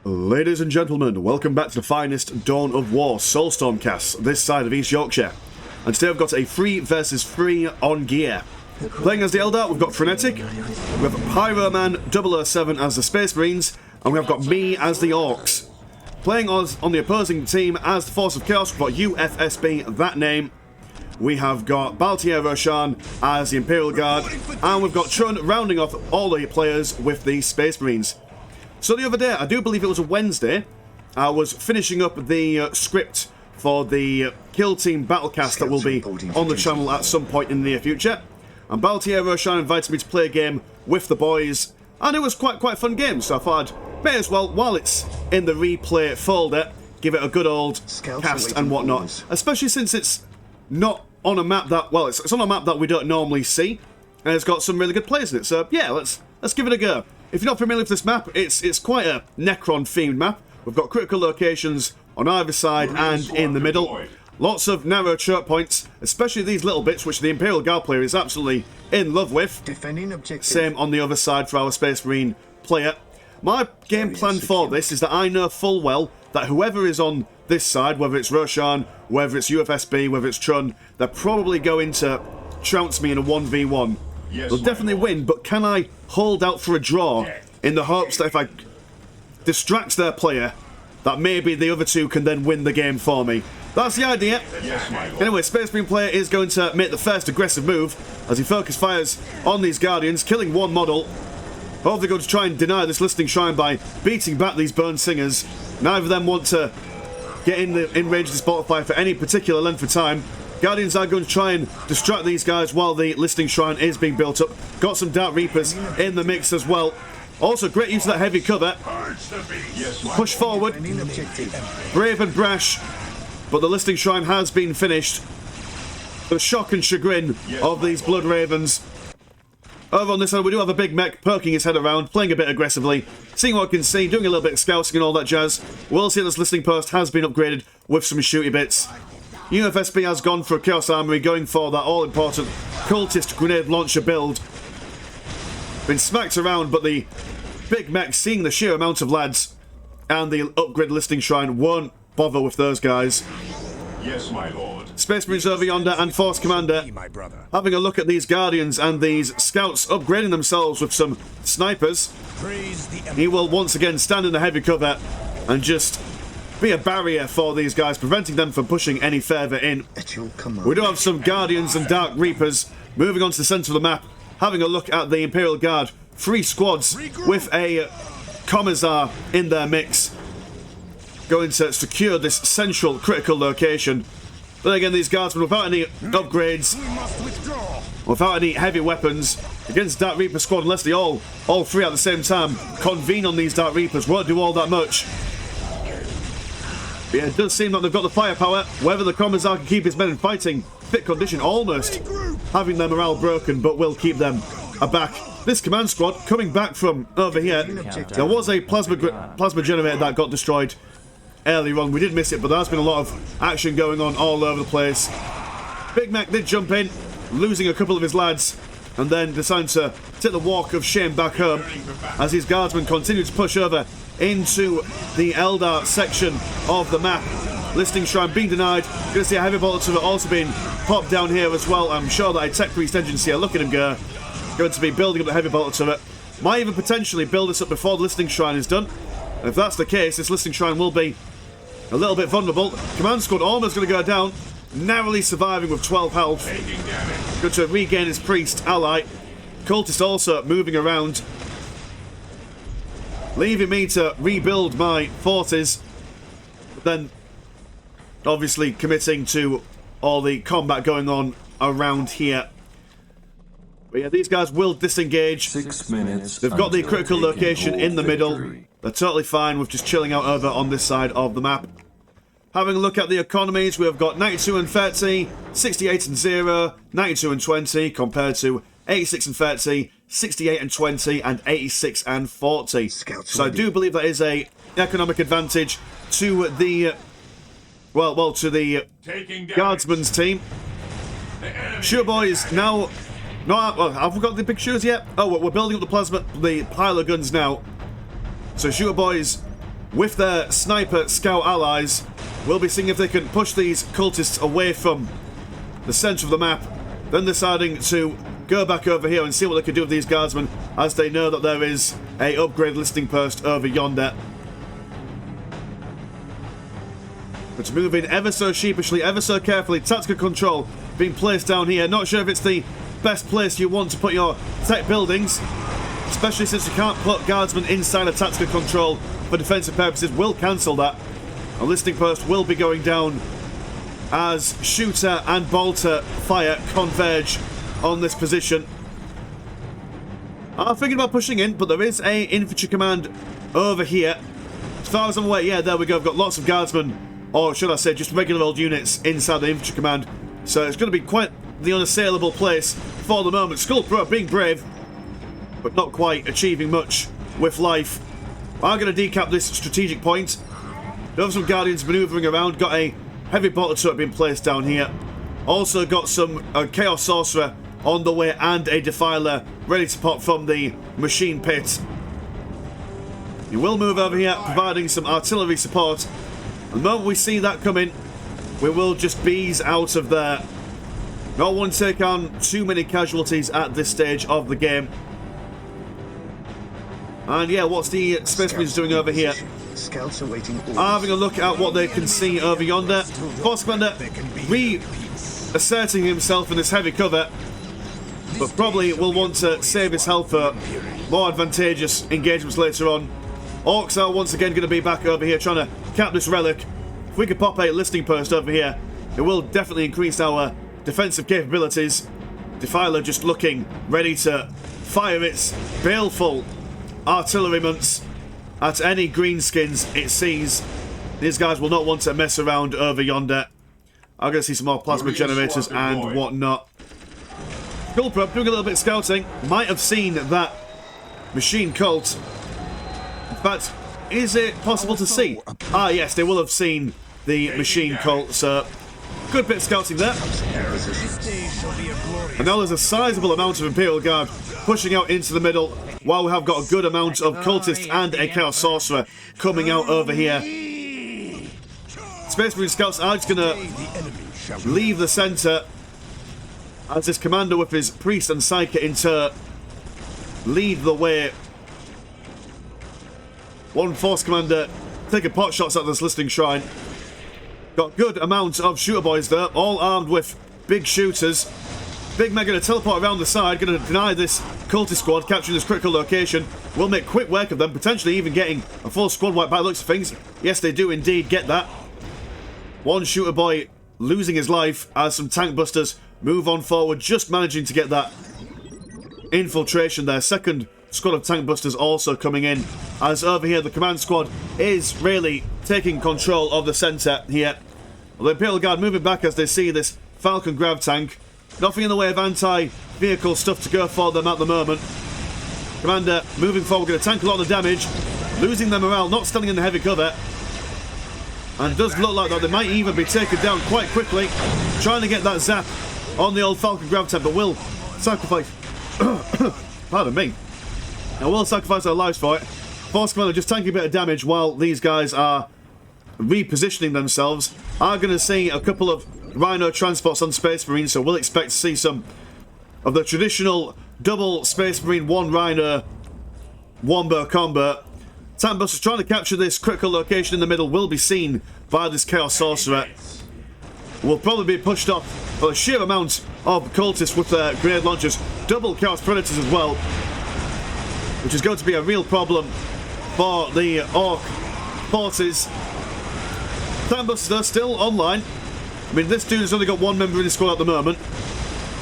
Ladies and gentlemen, welcome back to the finest Dawn of War Soulstorm cast this side of East Yorkshire. And today I've got a 3 versus 3 on gear. Playing as the Eldar, we've got Frenetic, we have Pyro Man 007 as the Space Marines, and we've got me as the Orks. Playing us on the opposing team as the Force of Chaos, we've got UFSB, that name. We have got Baltier Roshan as the Imperial Guard, and we've got Chun rounding off all the players with the Space Marines. So the other day, I do believe it was a Wednesday, I was finishing up the script for the Kill Team Battlecast that will be on the channel at some point in the near future. And Baltier Roshan invited me to play a game with the boys, and it was quite a fun game, so I thought I'd may as well, while it's in the replay folder, give it a good old cast and whatnot. Especially since it's not on a map that, well, it's on a map that we don't normally see, and it's got some really good players in it, so yeah, let's give it a go. If you're not familiar with this map, it's quite a Necron-themed map. We've got critical locations on either side and in the middle. Lots of narrow choke points, especially these little bits, which the Imperial Guard player is absolutely in love with. Defending objective. Same on the other side for our Space Marine player. My game plan for this is that I know full well that whoever is on this side, whether it's Roshan, whether it's UFSB, whether it's Chun, they're probably going to trounce me in a 1v1. Yes, they'll definitely win, but can I hold out for a draw in the hopes that if I distract their player, that maybe the other two can then win the game for me? That's the idea. Yes, anyway, Space Marine player is going to make the first aggressive move as he focus fires on these Guardians, killing one model. Hopefully going to try and deny this Listening Shrine by beating back these Burn Singers. Neither of them want to get in range of this Bottlefire for any particular length of time. Guardians are going to try and distract these guys while the Listening Shrine is being built up. Got some Dark Reapers in the mix as well. Also, great use of that heavy cover. Push forward. Brave and brash. But the Listening Shrine has been finished. The shock and chagrin of these Blood Ravens. Over on this side, we do have a big mech poking his head around, playing a bit aggressively, seeing what I can see, doing a little bit of scouting and all that jazz. We'll see this listening post has been upgraded with some shooty bits. UFSB has gone for a Chaos Armory, going for that all-important cultist grenade launcher build. Been smacked around, but the big mech, seeing the sheer amount of lads and the upgraded Listening Shrine, won't bother with those guys. Yes, my lord. Space Marines over yonder and Force Commander having a look at these Guardians and these Scouts upgrading themselves with some snipers. He will once again stand in the heavy cover and just be a barrier for these guys, preventing them from pushing any further in. We do have some Guardians and Dark Reapers moving on to the centre of the map, having a look at the Imperial Guard. 3 squads with a Commissar in their mix, going to secure this central critical location. But again, these guardsmen, without any upgrades, without any heavy weapons, against Dark Reaper squad, unless they all 3 at the same time convene on these Dark Reapers, won't do all that much. But yeah, it does seem like they've got the firepower. Whether the Commissar can keep his men in fighting fit condition, almost having their morale broken, but will keep them aback. This command squad coming back from over here. There was a plasma generator that got destroyed earlier on. We did miss it, but there has been a lot of action going on all over the place. Big Mac did jump in, losing a couple of his lads, and then decided to take the walk of shame back home as his guardsmen continue to push over into the Eldar section of the map. Listening Shrine being denied. Going to see a heavy bolt of it also being popped down here as well. I'm sure that a Tech Priest agency, look at him go, going to be building up the heavy bolt turret. Might even potentially build this up before the Listening Shrine is done. And if that's the case, this Listening Shrine will be a little bit vulnerable. Command squad almost going to go down, narrowly surviving with 12 health. Going to regain his priest ally. Cultist also moving around, leaving me to rebuild my forces, but then obviously committing to all the combat going on around here. But yeah, these guys will disengage. 6 minutes. They've got the critical location in the middle. They're totally fine with just chilling out over on this side of the map. Having a look at the economies, we have got 92 and 30, 68 and 0, 92 and 20, compared to 86 and 30, 68 and 20, and 86 and 40. So I do believe that is a economic advantage to the, to the Guardsman's team. Sure boys, now, have we got the big shooters yet? Oh, we're building up the pile of guns now. So shooter boys with their sniper scout allies, we'll be seeing if they can push these cultists away from the centre of the map, then deciding to go back over here and see what they can do with these guardsmen, as they know that there is a upgrade listening post over yonder. But moving ever so sheepishly, ever so carefully, tactical control being placed down here. Not sure if it's the best place you want to put your tech buildings, especially since you can't put guardsmen inside a tactical control for defensive purposes. We'll cancel that. A listening post will be going down as shooter and bolter fire converge on this position. I'm thinking about pushing in, but there is a infantry command over here. As far as I'm aware, yeah, there we go. I've got lots of guardsmen, or should I say just regular old units inside the infantry command. So it's going to be quite the unassailable place for the moment. Skullpro being brave, but not quite achieving much with life. I'm going to decap this strategic point. There are some Guardians manoeuvring around. Got a heavy bolter turret being placed down here. Also got some Chaos Sorcerer on the way and a Defiler ready to pop from the machine pit. You will move over here, providing some artillery support. And the moment we see that coming, we will just bees out of there. Not want to take on too many casualties at this stage of the game. And yeah, what's the Space Marines doing over here? Scouts awaiting orders. Having a look at what they can see over yonder. Force Commander reasserting himself in this heavy cover, but probably will want to save his health for more advantageous engagements later on. Orks are once again going to be back over here trying to cap this relic. If we could pop a listening post over here, it will definitely increase our defensive capabilities. Defiler just looking ready to fire its baleful artilleryments at any greenskins it sees. These guys will not want to mess around over yonder. I'm going to see some more plasma generators and whatnot. Skullprop doing a little bit of scouting. Might have seen that machine cult. In fact, is it possible to see? Ah, yes, they will have seen the machine cult, so good bit of scouting there. And now there's a sizable amount of Imperial Guard pushing out into the middle, while we have got a good amount of cultists and a Chaos Sorcerer coming out over here. Space Marine Scouts are just going to leave the centre as this commander with his priest and psyker in turn lead the way. One force commander taking pot shots at this listening shrine. Got good amount of shooter boys there, all armed with big shooters. Big Meg going to teleport around the side, going to deny this cultist squad capturing this critical location. Will make quick work of them, potentially even getting a full squad wipe by the looks of things. Yes, they do indeed get that. One shooter boy losing his life as some tank busters move on forward, just managing to get that infiltration there. Second squad of tank busters also coming in, as over here the command squad is really taking control of the centre here. The Imperial Guard moving back as they see this Falcon grav tank. Nothing in the way of anti-vehicle stuff to go for them at the moment. Commander moving forward, going to tank a lot of the damage, losing their morale, not standing in the heavy cover. And does look like that they might even be taken down quite quickly, trying to get that zap on the old Falcon grav tank, but will sacrifice... pardon me. I will sacrifice their lives for it. Force Commander just tanking a bit of damage while these guys are repositioning themselves. Are going to see a couple of Rhino transports on Space Marine, so we'll expect to see some of the traditional double Space Marine, one Rhino, wombo combo. Tank Busters trying to capture this critical location in the middle will be seen by this Chaos Sorcerer. Will probably be pushed off for the sheer amount of cultists with their grenade launchers. Double Chaos Predators as well, which is going to be a real problem for the Ork forces. Tank Busters are still online. I mean, this dude has only got one member in his squad at the moment.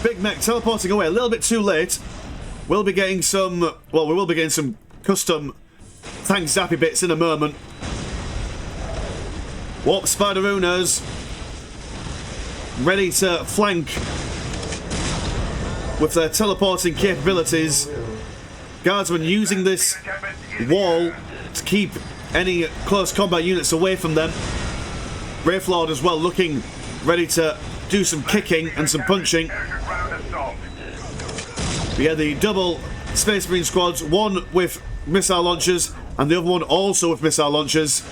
Big Mech teleporting away a little bit too late. We'll be getting some... well, we will be getting some custom tank zappy bits in a moment. Warp Spiderunas ready to flank with their teleporting capabilities. Guardsmen using this wall to keep any close combat units away from them. Wraithlord as well looking ready to do some kicking and some punching. But yeah, the double Space Marine squads, one with missile launchers and the other one also with missile launchers.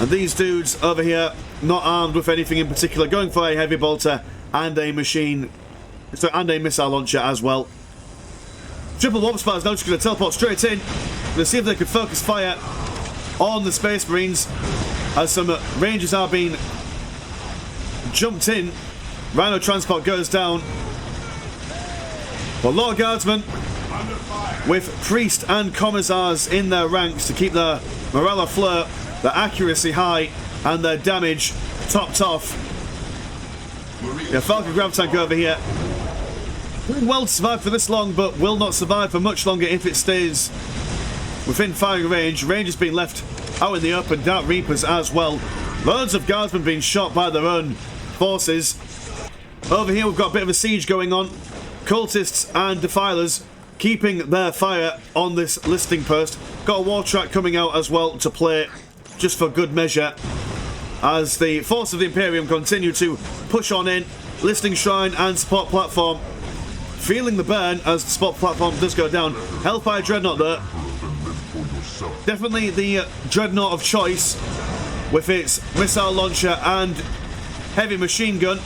And these dudes over here, not armed with anything in particular, going for a heavy bolter and a and a missile launcher as well. Triple Warp Spiders now just going to teleport straight in. Going to see if they can focus fire on the Space Marines as some Rangers are being jumped in. Rhino transport goes down. But Lord Guardsmen with Priest and Commissars in their ranks to keep their morale afloat, their accuracy high, and their damage topped off. Yeah, Falcon Grav Tank over here. Doing well to survive for this long, but will not survive for much longer if it stays within firing range. Rangers being left out in the open, Dark Reapers as well. Loads of Guardsmen being shot by their own forces. Over here we've got a bit of a siege going on. Cultists and Defilers keeping their fire on this listing post. Got a war track coming out as well to play just for good measure as the force of the Imperium continue to push on in. Listing Shrine and support platform feeling the burn as the support platform does go down. Hellfire Dreadnought there. Definitely the Dreadnought of choice with its missile launcher and heavy machine gun.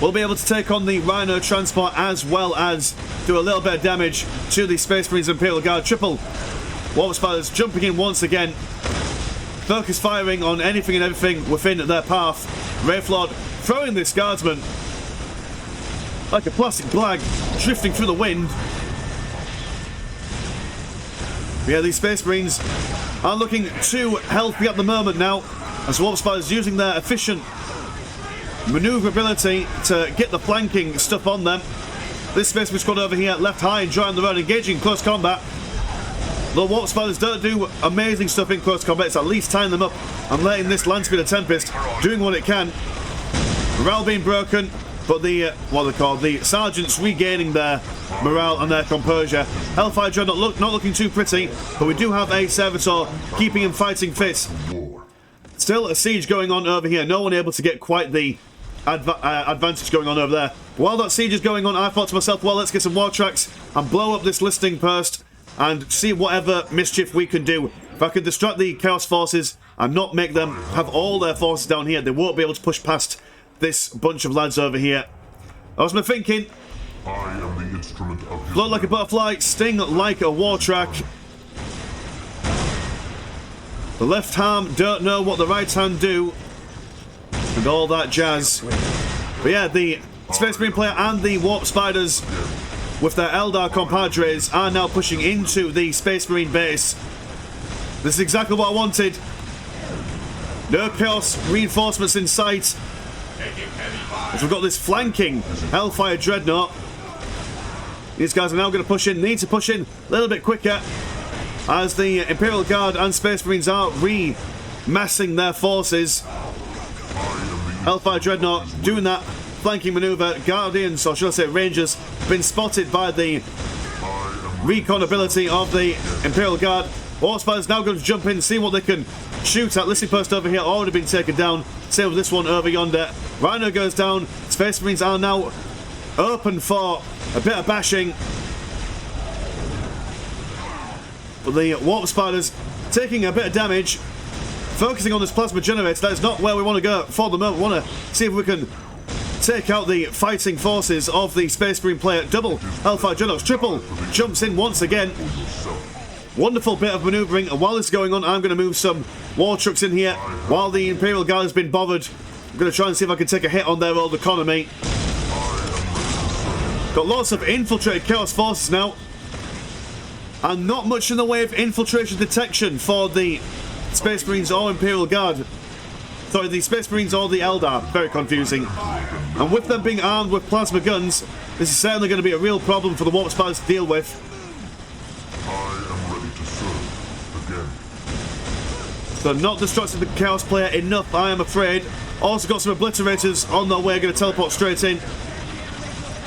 We'll be able to take on the Rhino transport as well as do a little bit of damage to the Space Marines Imperial Guard. Triple Warp Spiders jumping in once again. Focus firing on anything and everything within their path. Wraithlord throwing this Guardsman like a plastic bag drifting through the wind. But yeah, these Space Marines are looking too healthy at the moment now as Warp Spiders using their efficient maneuverability to get the flanking stuff on them. This Space Marine squad over here left high and dry on the road, engaging in close combat. The Warp Spiders don't do amazing stuff in close combat, it's at least tying them up and letting this Landspeeder Tempest doing what it can. Morale being broken, but the, what they call the Sergeants regaining their morale and their composure. Hellfire Dreadnought not looking too pretty, but we do have a Servitor keeping him fighting fit. Still a siege going on over here, no one able to get quite the advantage going on over there. While that siege is going on, I thought to myself, well, let's get some war tracks and blow up this listing post and see whatever mischief we can do. If I can distract the Chaos Forces and not make them have all their forces down here, they won't be able to push past this bunch of lads over here. I was thinking, I am the instrument of float like a butterfly, sting like a war track. The left hand don't know what the right hand do, and all that jazz. But yeah, the Space Marine player and the Warp Spiders with their Eldar compadres are now pushing into the Space Marine base. This is exactly what I wanted. No Chaos reinforcements in sight. As we've got this flanking Hellfire Dreadnought. These guys are now going to push in, need to push in a little bit quicker as the Imperial Guard and Space Marines are remassing their forces. Hellfire Dreadnought doing that flanking maneuver. Guardians, or should I say Rangers, been spotted by the recon ability of the Imperial Guard. Warp Spiders now going to jump in and see what they can shoot at. Listing post over here already been taken down. Same with this one over yonder. Rhino goes down. Space Marines are now open for a bit of bashing. But the Warp Spiders taking a bit of damage. Focusing on this plasma generator. That is not where we want to go for the moment. We want to see if we can take out the fighting forces of the Space Marine player. Double Hellfire Dreadnoughts. Triple jumps in once again. Wonderful bit of manoeuvring, and while this is going on, I'm going to move some war trucks in here while the Imperial Guard has been bothered. I'm going to try and see if I can take a hit on their old economy. Got lots of infiltrated Chaos Forces now, and not much in the way of infiltration detection for the Space Marines or Imperial Guard. Sorry, the Space Marines or the Eldar. Very confusing. And with them being armed with plasma guns, this is certainly going to be a real problem for the Warp Spiders to deal with. So not distracted the Chaos player enough, I am afraid. Also got some Obliterators on their way, going to teleport straight in.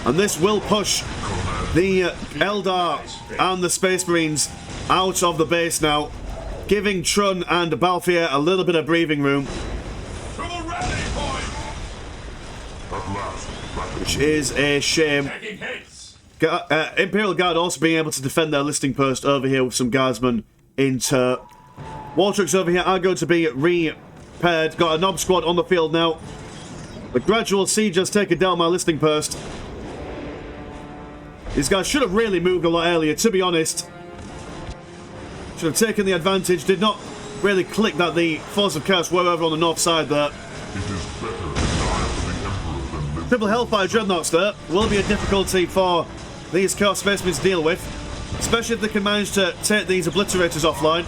And this will push the Eldar and the Space Marines out of the base now, giving Trun and Balthier a little bit of breathing room. Which is a shame. Imperial Guard also being able to defend their listing post over here with some guardsmen in turret. War trucks over here are going to be repaired. Got a Nob squad on the field now. The gradual siege has taken down my listing post. These guys should have really moved a lot earlier, to be honest. Should have taken the advantage. Did not really click that the Force of Chaos were over on the north side there. Triple Hellfire Dreadnoughts there will be a difficulty for these Chaos Spacemen to deal with. Especially if they can manage to take these Obliterators offline.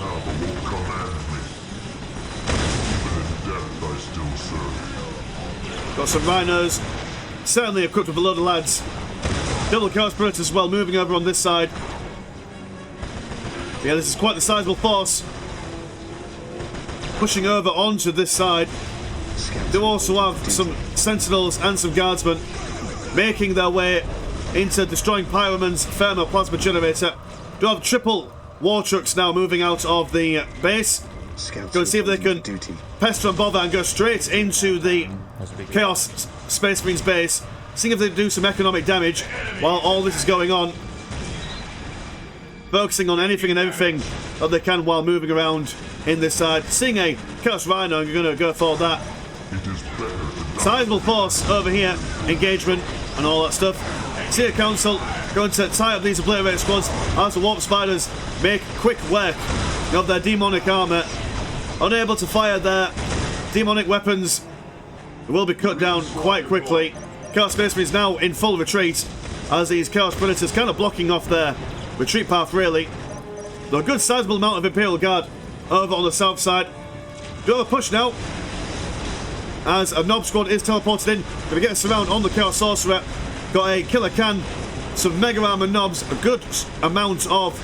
Got some Rhinos. Certainly equipped with a load of lads. Double Chaos Predators as well, moving over on this side. Yeah, this is quite the sizable force. Pushing over onto this side. They also have some Sentinels and some Guardsmen making their way into destroying Pyroman's Thermo Plasma Generator. Do have triple War Trucks now moving out of the base. Go and see if they can pester and bother and go straight into the Chaos Space Marines base. Seeing if they do some economic damage while all this is going on. Focusing on anything and everything that they can while moving around in this side. Seeing a Chaos Rhino, you're going to go for that. Sizable force over here. Engagement and all that stuff. Seer Council going to tie up these Obliterator squads as the Warp Spiders make quick work of their demonic armour. Unable to fire their demonic weapons. They will be cut down quite quickly. Chaos Space Marines now in full retreat as these Chaos Predators kind of blocking off their retreat path, really. Though a good sizable amount of Imperial Guard over on the south side. Do have a push now as a Nob squad is teleported in. Going to get us around on the Chaos Sorcerer. Got a Killer Can, some Mega Armor Nobs, a good amount of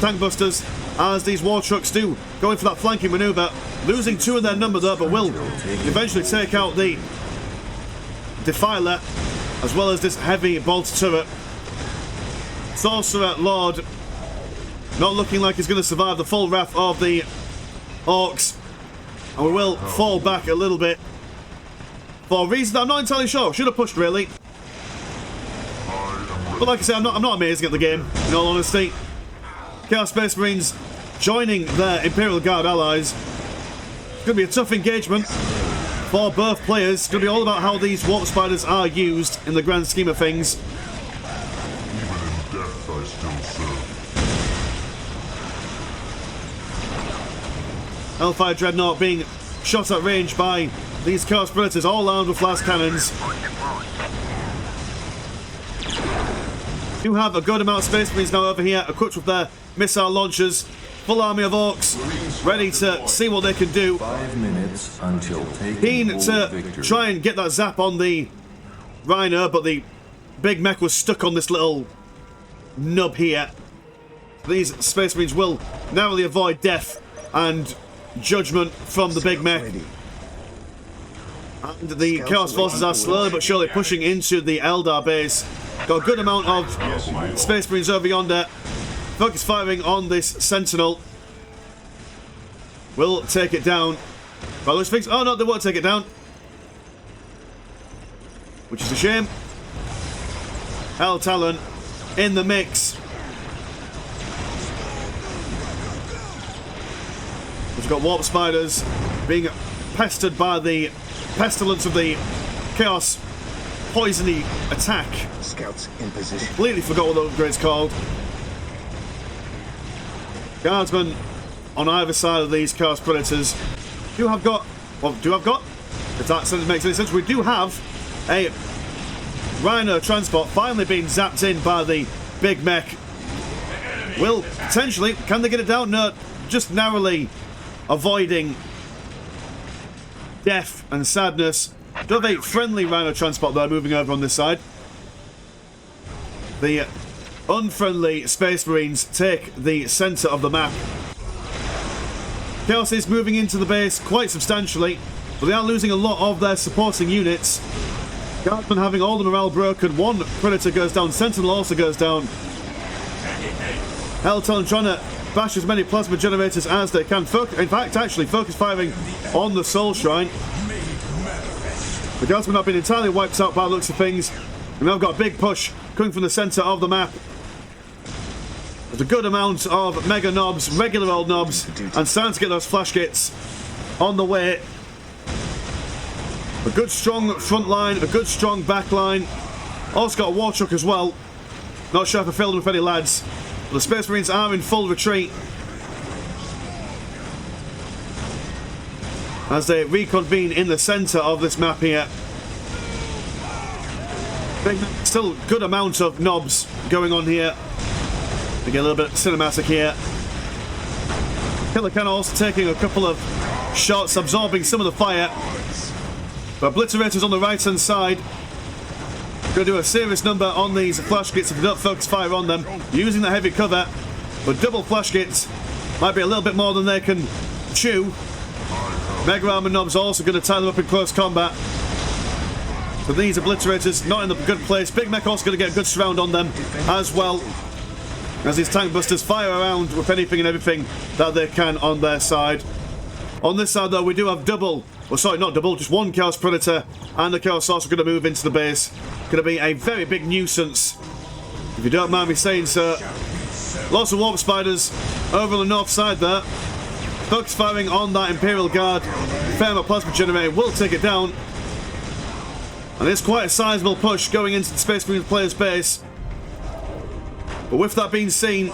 Tank Busters as these War Trucks do going for that flanking manoeuvre. Losing 2 of their number there, but will eventually take out the Defiler as well as this heavy bolt turret. Sorcerer Lord not looking like he's going to survive the full wrath of the Orks, and we will fall back a little bit for reasons I'm not entirely sure. Should have pushed, really, but like I say, I'm not amazing at the game, in all honesty. Chaos Space Marines joining their Imperial Guard allies. It's going to be a tough engagement for both players. It's going to be all about how these Warp Spiders are used in the grand scheme of things. Hellfire Dreadnought being shot at range by these Chaos Predators, all armed with blast cannons. Do have a good amount of Space Marines now over here, equipped with their missile launchers. Full army of Orks, ready to see what they can do. 5 minutes until keen to try and get that zap on the Rhino, but the big mech was stuck on this little nub here. These Space Marines will narrowly avoid death and judgment from the big mech. And the Chaos Forces are slowly but surely pushing into the Eldar base. Got a good amount of Space Marines over yonder. Focus firing on this Sentinel. Will take it down. By those things. Oh no, they won't take it down. Which is a shame. Hell Talon in the mix. We've got Warp Spiders being pestered by the pestilence of the Chaos Poisony attack. Scouts in position. Completely forgot what the upgrade's called. Guardsmen on either side of these Chaos Predators if that sentence makes any sense, we do have a Rhino transport finally being zapped in by the big mech. Will potentially, can they get it down? No, just narrowly avoiding death and sadness. Do have a friendly Rhino transport there moving over on this side. The unfriendly Space Marines take the centre of the map. Chaos is moving into the base quite substantially, but they are losing a lot of their supporting units. Guardsmen having all the morale broken. One Predator goes down, Sentinel also goes down. Helltalon trying to bash as many plasma generators as they can. In fact, actually focus firing on the Soul Shrine. The Guardsmen have been entirely wiped out by the looks of things. And now got a big push coming from the centre of the map. There's a good amount of mega knobs, regular old knobs, and starting to get those flash kits on the way. A good strong front line, a good strong back line. Also got a war truck as well. Not sure if I filled them with any lads. But the Space Marines are in full retreat as they reconvene in the centre of this map here. Still good amount of knobs going on here. We get a little bit cinematic here. Killer Can also taking a couple of shots, absorbing some of the fire. But Obliterators on the right hand side. Going to do a serious number on these flash kits if we don't focus fire on them. Using the heavy cover. But double flash kits might be a little bit more than they can chew. Mega Armor knobs also going to tie them up in close combat. But these Obliterators not in the good place. Big Mech also going to get a good surround on them as well, as these tank busters fire around with anything and everything that they can on their side. On this side though, we do have double, well sorry, not double, just one Chaos Predator, and the Chaos Sorcerer going to move into the base. Going to be a very big nuisance, if you don't mind me saying so. Lots of Warp Spiders over on the north side there. Focus firing on that Imperial Guard. Thermal Plasma Generator will take it down. And it's quite a sizable push going into the Space Marine player's base. But with that being seen,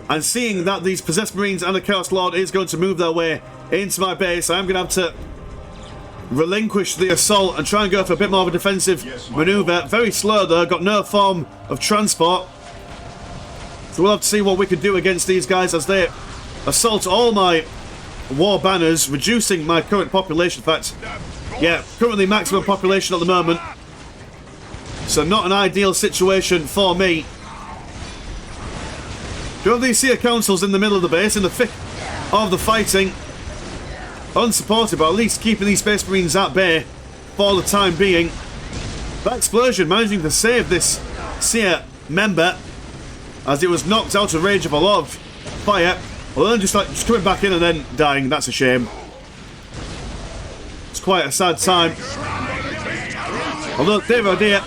and seeing that these Possessed Marines and the Chaos Lord is going to move their way into my base, I am going to have to relinquish the assault and try and go for a bit more of a defensive manoeuvre. Very slow though, got no form of transport. So we'll have to see what we can do against these guys as they assault all my war banners, reducing my current population. In fact, yeah, currently maximum population at the moment. So not an ideal situation for me. Do you have these Seer Councils in the middle of the base, in the thick of the fighting? Unsupported, but at least keeping these Space Marines at bay for the time being. That explosion managing to save this Seer member, as it was knocked out of range of a lot of fire. Well, then just coming back in and then dying. That's a shame. It's quite a sad time. Although, dear oh dear,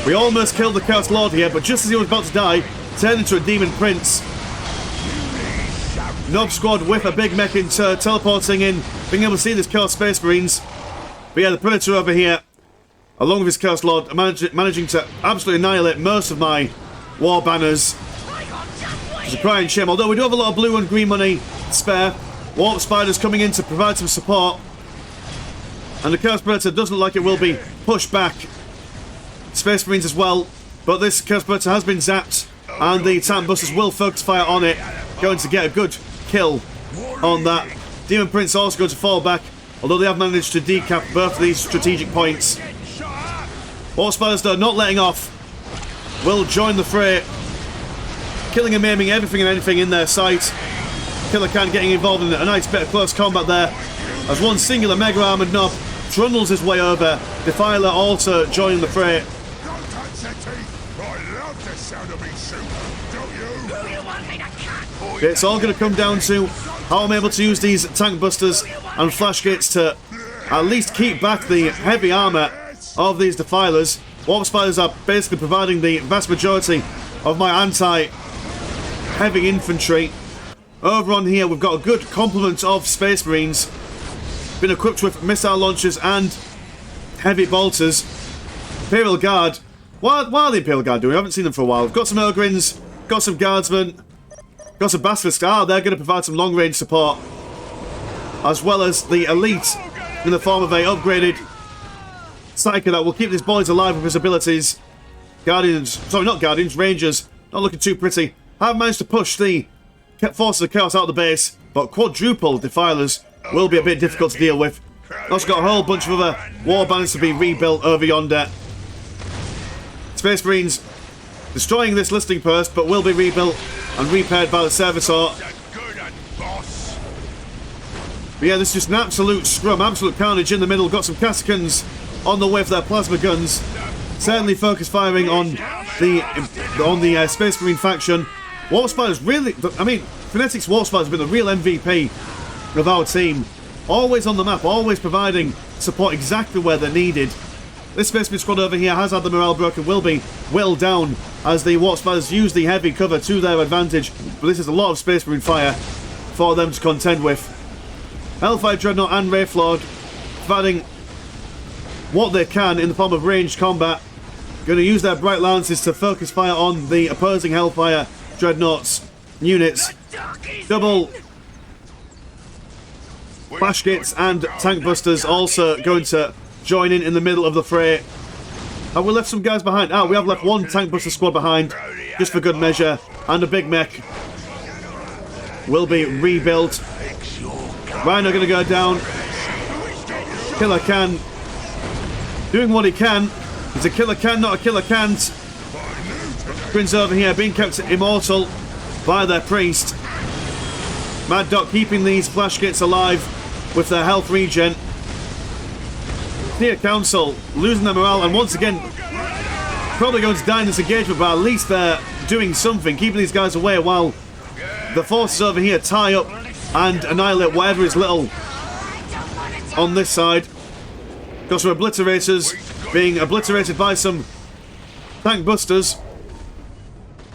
we almost killed the Chaos Lord here, but just as he was about to die, turned into a Demon Prince. Nob Squad with a big mech in tow, teleporting in, being able to see this Chaos Space Marines. But yeah, the Predator over here, along with his Chaos Lord, managing to absolutely annihilate most of my war banners. It's a crying shame, although we do have a lot of blue and green money spare. Warp Spiders coming in to provide some support. And the Chaos Predator doesn't look like it will be pushed back. Space Marines as well, but this Chaos Predator has been zapped, and the tank busters will focus fire on it, going to get a good kill on that. Demon Prince also going to fall back, although they have managed to decap both of these strategic points. Warp Spiders though not letting off, will join the fray, killing and maiming everything and anything in their sight. Killer Can getting involved in a nice bit of close combat there, as one singular Mega Armored Knob trundles his way over. Defiler also joining the fray. It's all going to come down to how I'm able to use these tank busters and flash gates to at least keep back the heavy armour of these Defilers. Warp Spiders are basically providing the vast majority of my anti-heavy infantry. Over on here we've got a good complement of Space Marines, been equipped with missile launchers and heavy bolters. Imperial Guard, what are the Imperial Guard doing? I haven't seen them for a while. We've got some Ogrins, got some Guardsmen, got some Basilisks. They're going to provide some long range support, as well as the elite in the form of a upgraded Psyker that will keep these boys alive with his abilities. Guardians, sorry, not Guardians, Rangers, not looking too pretty. Have managed to push the Forces of Chaos out of the base, but quadruple Defilers will be a bit difficult to deal with. Also got a whole bunch of other war banners to be rebuilt over yonder. Space Marines destroying this listing post, but will be rebuilt and repaired by the Servitor. But yeah, this is just an absolute scrum, absolute carnage in the middle. Got some Casicans on the way for their plasma guns. Certainly focus firing on the Space Marine faction. Warp Spiders really, I mean, Fnatic's Warp Spiders have been the real MVP of our team. Always on the map, always providing support exactly where they're needed. This Space Marine squad over here has had the morale broken, will be well down as the Warp Spiders use the heavy cover to their advantage. But this is a lot of Space Marine fire for them to contend with. Hellfire Dreadnought and Wraithlord providing what they can in the form of ranged combat. Going to use their Bright Lances to focus fire on the opposing Hellfire Dreadnoughts units. Double Flash Kits and Tank Busters also going to join in the middle of the fray. Have we left some guys behind? We have left one Tank Buster squad behind, just for good measure. And a big mech will be rebuilt. Rhino going to go down. Killer Can doing what he can. He's a killer can, not a killer can't. Prince over here being kept immortal by their priest. Mad Dog keeping these Flash Kits alive with their health regen. Tier Council losing their morale, and once again probably going to die in this engagement, but at least they're doing something, keeping these guys away while the forces over here tie up and annihilate whatever is little on this side. Got some Obliterators being obliterated by some Tank Busters,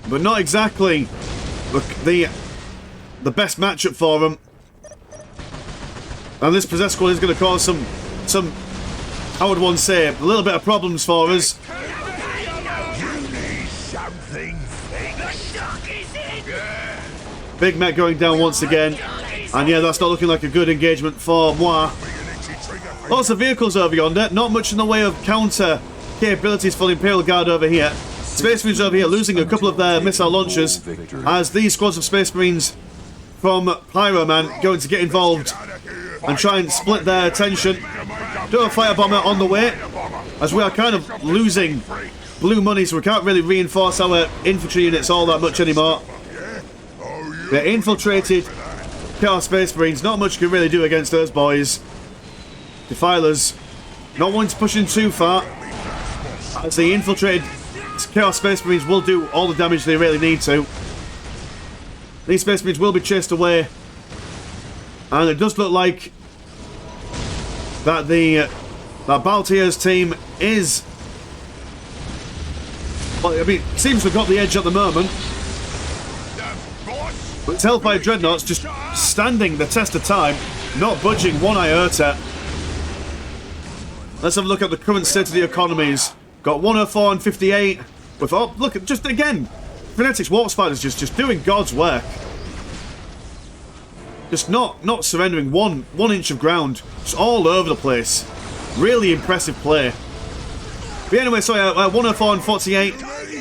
but not exactly the best matchup for them. And this Possessed Squad is going to cause some, I would want to say, a little bit of problems for us. Big Mech going down once again. And yeah, that's not looking like a good engagement for moi. Lots of vehicles over yonder. Not much in the way of counter capabilities for the Imperial Guard over here. Space Marines over here losing a couple of their missile launchers as these squads of Space Marines from Pyroman going to get involved and try and split their attention. Do a fire bomber on the way as we are kind of losing blue money, so we can't really reinforce our infantry units all that much anymore. They're infiltrated Chaos Space Marines. Not much you can really do against those boys. Defilers not wanting to push in too far as the infiltrated Chaos Space Marines will do all the damage they really need to. These Space Marines will be chased away, and it does look like that that Baltier's team is, well, I mean, seems to have got the edge at the moment. But it's Hellfire Dreadnoughts just standing the test of time, not budging one iota. Let's have a look at the current state of the economies. Got 104 and 58. With, oh, look, just again, Fnatic's Warp Spiders just doing God's work. Just not surrendering one inch of ground. Just all over the place. Really impressive play. But anyway, so 104 and 48,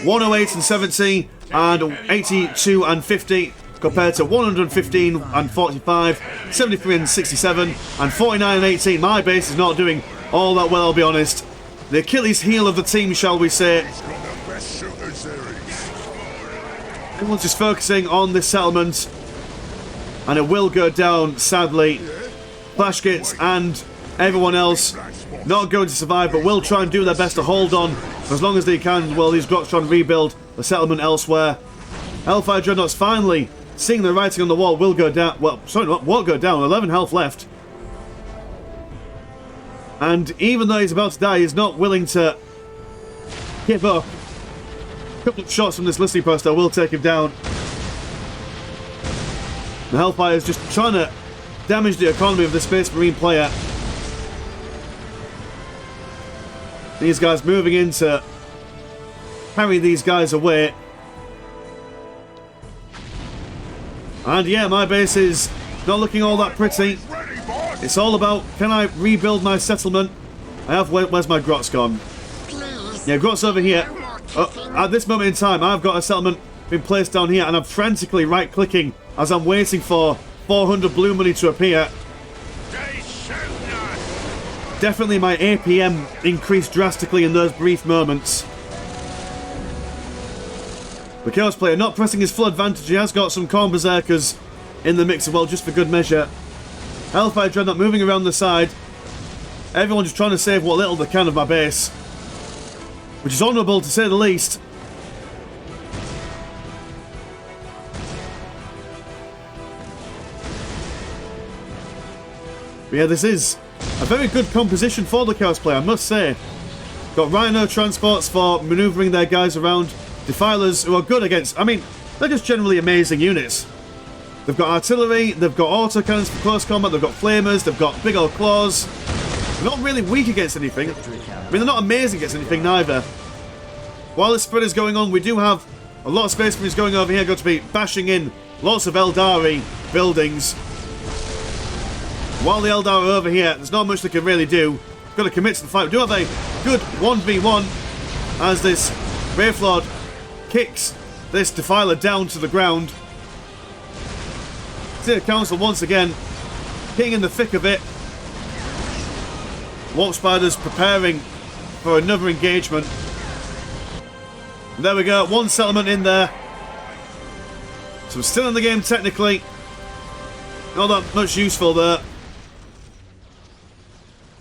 108 and 70, and 82 and 50. Compared to 115 and 45, 73 and 67, and 49 and 18. My base is not doing all that well, I'll be honest. The Achilles heel of the team, shall we say. Everyone's just focusing on this settlement, and it will go down, sadly. Flash Kits and everyone else not going to survive, but will try and do their best to hold on for as long as they can while these Groks try and rebuild the settlement elsewhere. Hellfire Dreadnoughts finally seeing the writing on the wall will go down. Well, sorry, won't go down. 11 health left. And even though he's about to die, he's not willing to give up. A couple of shots from this listening poster will take him down. The Hellfire is just trying to damage the economy of the Space Marine player. These guys moving in to carry these guys away. And yeah, my base is not looking all that pretty. It's all about, can I rebuild my settlement? I have, where's my Grots gone? Yeah, Grots over here. At this moment in time, I've got a settlement being placed down here, and I'm frantically right-clicking as I'm waiting for 400 blue money to appear. Definitely my APM increased drastically in those brief moments. The Chaos player not pressing his full advantage. He has got some Khorne Berserkers in the mix as well, just for good measure. Hellfire Dreadnought moving around the side. Everyone just trying to save what little they can of my base, which is honourable to say the least. But yeah, this is a very good composition for the Chaos player, I must say. Got Rhino transports for manoeuvring their guys around. Defilers who are good against... I mean, they're just generally amazing units. They've got artillery, they've got autocannons for close combat, they've got flamers, they've got big old claws. They're not really weak against anything. I mean, they're not amazing against anything neither. While this spread is going on, we do have a lot of Space Marines going over here, going to be bashing in lots of Eldari buildings. While the Eldar are over here, there's not much they can really do. Got to commit to the fight. We do have a good 1v1 as this Wraithlord kicks this Defiler down to the ground. See the Council once again, getting in the thick of it. Warp Spiders preparing for another engagement. And there we go, one settlement in there. So we're still in the game technically. Not that much useful there.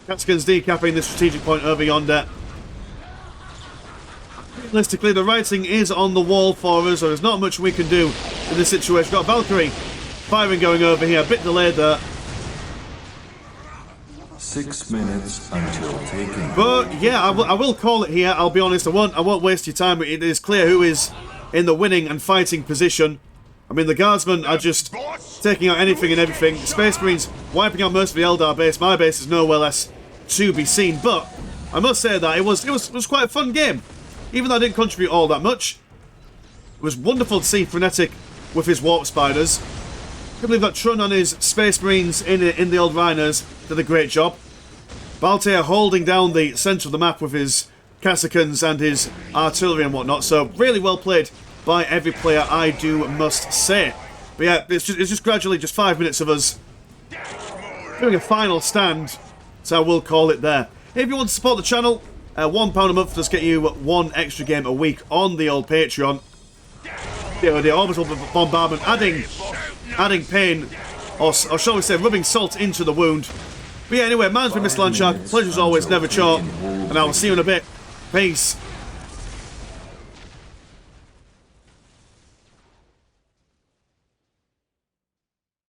Catskin's decapping the strategic point over yonder. Realistically, the writing is on the wall for us, so there's not much we can do in this situation. Got Valkyrie firing going over here, a bit delayed there. 6 minutes until taking. But yeah, I will call it here. I'll be honest. I won't waste your time. It is clear who is in the winning and fighting position. I mean, the Guardsmen are just taking out anything and everything. Space Marines wiping out most of the Eldar base. My base is nowhere less to be seen. But I must say that it was quite a fun game, even though I didn't contribute all that much. It was wonderful to see Frenetic with his Warp Spiders. I can't believe that Trun and his Space Marines in the old Rhinos did a great job. Baltair holding down the centre of the map with his Cassicans and his artillery and whatnot. So really well played by every player, I do must say. But yeah, it's just gradually just 5 minutes of us doing a final stand. So I will call it there. If you want to support the channel, £1 a month does get you one extra game a week on the old Patreon. The orbital bombardment adding pain, or shall we say rubbing salt into the wound. But yeah, anyway, mine's been Mr. Landshark. Pleasure as always, never short. And I will see you in a bit. Peace.